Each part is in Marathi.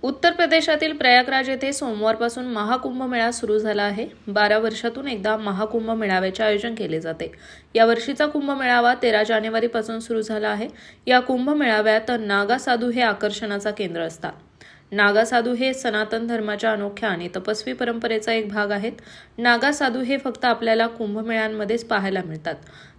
उत्तर प्रदेशातील प्रयागराज येथे सोमवारपासून महाकुंभ मेळा सुरू झाला आहे। 12 वर्षातून एकदा महाकुंभ मेळाव्याचे आयोजन केले जाते। या वर्षीचा कुंभ मेळावा 13 जानेवारीपासून सुरू झाला आहे। या कुंभ मेळाव्यात नागा साधू हे आकर्षणाचा केंद्र असतात। नागा साधू हे सनातन धर्माच्या अनोख्या आणि तपस्वी परंपरेचा एक भाग आहेत। नागा साधू हे फक्त आपल्याला कुंभमेळ्यांमध्येच पाहायला मिळतात।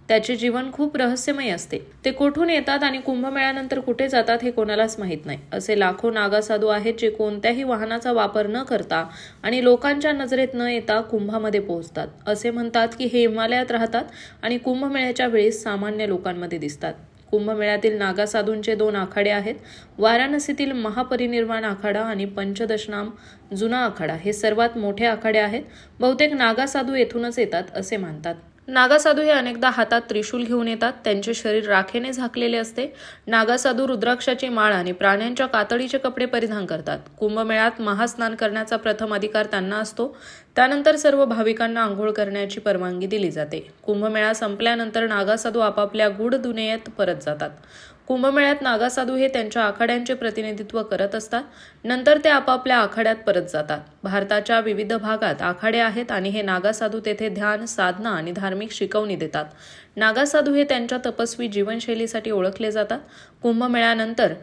त्याचे जीवन खूप रहस्यमय असते। ते कुठून येतात आणि कुंभमेळ्यानंतर कुठे जातात हे कोणालाच माहित नाही। असे लाखो नागा साधू आहेत जे कोणत्याही वाहनाचा वापर न करता आणि लोकांच्या नजरेत न येता कुंभामध्ये पोहोचतात। असे म्हणतात की हे हिमालयात राहतात आणि कुंभमेळ्याच्या वेळी सामान्य लोकांमध्ये दिसतात। कुंभमेळ्यातील नागा साधूंचे 2 आखाडे आहेत। वाराणसीतील महापरिनिर्वाण आखाडा आणि पंचदशनाम जुना आखाडा हे सर्वात मोठे आखाडे आहेत। बहुतेक नागा साधू येथूनच येतात असे मानतात। नागा साधू हे अनेकदा हातात त्रिशूल घेऊन येतात। त्यांचे शरीर राखेने झाकलेले असते। नागा साधू रुद्राक्षाची माळ आणि प्राण्यांच्या कातडीचे कपडे परिधान करतात। कुंभमेळ्यात महास्नान करण्याचा प्रथम अधिकार त्यांना असतो। त्यानंतर सर्व भाविकांना आंघोळ करण्याची परवानगी दिली जाते। कुंभमेळा संपल्यानंतर नागा साधू आपापल्या गूढ दुनियेत परत जातात। कुंभमेळ्यात नागा साधू हे त्यांच्या आखाड्यांचे प्रतिनिधित्व करत असतात। नंतर ते आपापल्या आखाड्यात परत जातात। भारताच्या विविध भागात आखाडे आहेत आणि हे नागा साधू तेथे ध्यान, साधना आणि धार्मिक शिकवणी देतात। नागा साधू हे त्यांच्या तपस्वी जीवनशैलीसाठी ओळखले जातात। कुंभमेळ्यानंतर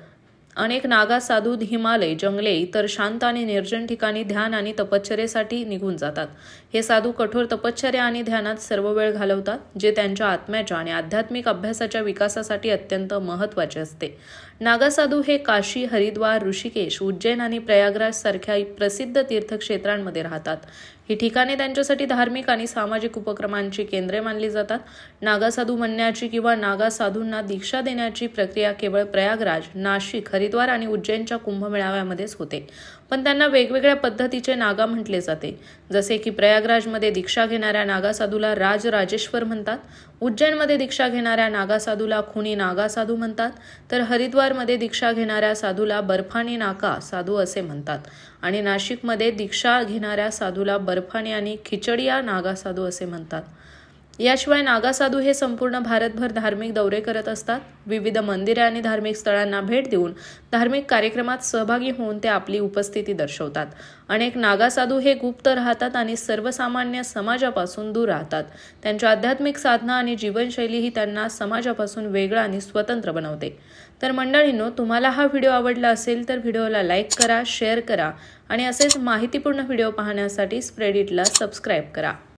अनेक नागा साधू हिमालय, जंगले, इतर शांत आणि निर्जन ठिकाणी ध्यान आणि तपश्चर्येसाठी निघून जातात। हे साधू कठोर तपश्चर्या आणि ध्यानात सर्व वेळ घालवतात, जे त्यांच्या आत्म्याच्या आणि आध्यात्मिक अभ्यासाच्या विकासासाठी अत्यंत महत्त्वाचे असते। नागा साधू हे काशी, हरिद्वार, ऋषिकेश, उज्जैन आणि प्रयागराज सारख्या प्रसिद्ध तीर्थक्षेत्रांमध्ये राहतात। ही ठिकाणे त्यांच्यासाठी धार्मिक आणि सामाजिक उपक्रमांची केंद्रे मानली जातात। नागा साधू म्हणण्याची किंवा नागा साधूंना दीक्षा देण्याची प्रक्रिया केवळ प्रयागराज, नाशिक, हरिद्वार आणि उज्जैनच्या कुंभमेळाव्यामध्येच होते। पण त्यांना वेगवेगळ्या पद्धतीचे नागा म्हटले जाते। जसे की प्रयागराजमध्ये दीक्षा घेणाऱ्या नागा साधूला राजराजेश्वर म्हणतात, उज्जैनमध्ये दीक्षा घेणाऱ्या नागा साधूला खुनी नागा साधू म्हणतात, तर हरिद्वारमध्ये दीक्षा घेणाऱ्या साधूला बर्फानी नागा साधू असे म्हणतात आणि नाशिकमध्ये दीक्षा घेणाऱ्या साधूला बर्फानी आणि खिचडिया नागा साधू असे म्हणतात। याशिवाय नागा साधू हे संपूर्ण भारतभर धार्मिक दौरे करत असतात। विविध मंदिरे आणि धार्मिक स्थळांना भेट देऊन धार्मिक कार्यक्रमात सहभागी होऊन ते आपली उपस्थिती दर्शवतात। अनेक नागा साधू हे गुप्त राहतात आणि सर्वसामान्य समाजापासून दूर राहतात। त्यांच्या आध्यात्मिक साधना आणि जीवनशैली ही त्यांना समाजापासून वेगळं आणि स्वतंत्र बनवते। तर मंडळींनो, तुम्हाला हा व्हिडिओ आवडला असेल तर व्हिडिओला लाईक करा, शेअर करा आणि असेच माहितीपूर्ण व्हिडिओ पाहण्यासाठी स्प्रेड इटला सबस्क्राईब करा।